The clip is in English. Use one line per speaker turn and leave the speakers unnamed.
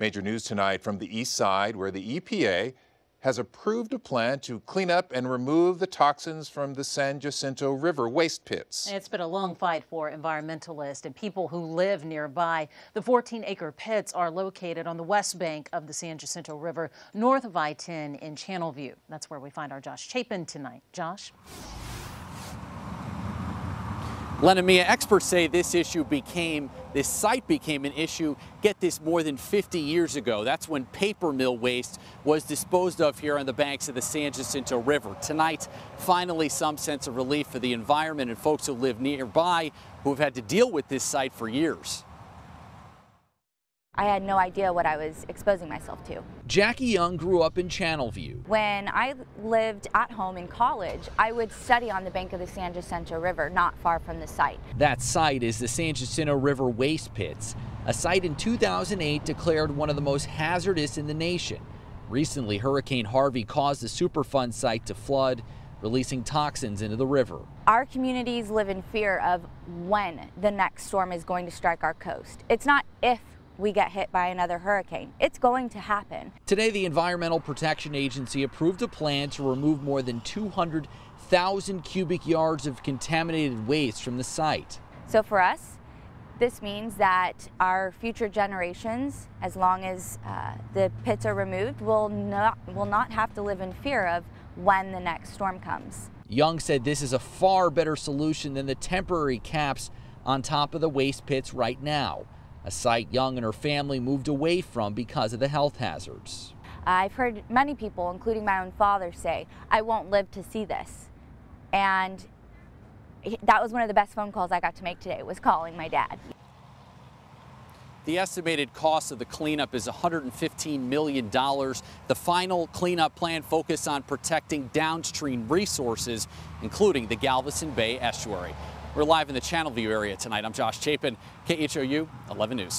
Major news tonight from the east side, where the EPA has approved a plan to clean up and remove the toxins from the San Jacinto River waste pits.
It's been a long fight for environmentalists and people who live nearby. The 14-acre pits are located on the west bank of the San Jacinto River, north of I-10 in Channelview. That's where we find our Josh Chapin tonight. Josh?
Len and Mia, experts say this site became an issue, get this, more than 50 years ago. That's when paper mill waste was disposed of here on the banks of the San Jacinto River. Tonight, finally some sense of relief for the environment and folks who live nearby who have had to deal with this site for years.
I had no idea what I was exposing myself to.
Jackie Young grew up in Channelview.
When I lived at home in college, I would study on the bank of the San Jacinto River, not far from the site.
That site is the San Jacinto River waste pits, a site in 2008 declared one of the most hazardous in the nation. Recently, Hurricane Harvey caused the Superfund site to flood, releasing toxins into the river.
Our communities live in fear of when the next storm is going to strike our coast. It's not if we get hit by another hurricane. It's going to happen.
Today, the Environmental Protection Agency approved a plan to remove more than 200,000 cubic yards of contaminated waste from the site.
So for us, this means that our future generations, as long as the pits are removed, will not have to live in fear of when the next storm comes.
Young said this is a far better solution than the temporary caps on top of the waste pits right now, a site Young and her family moved away from because of the health hazards.
I've heard many people, including my own father, say, I won't live to see this. And that was one of the best phone calls I got to make today, was calling my dad.
The estimated cost of the cleanup is $115 million. The final cleanup plan focused on protecting downstream resources, including the Galveston Bay estuary. We're live in the Channelview area tonight. I'm Josh Chapin, KHOU 11 News.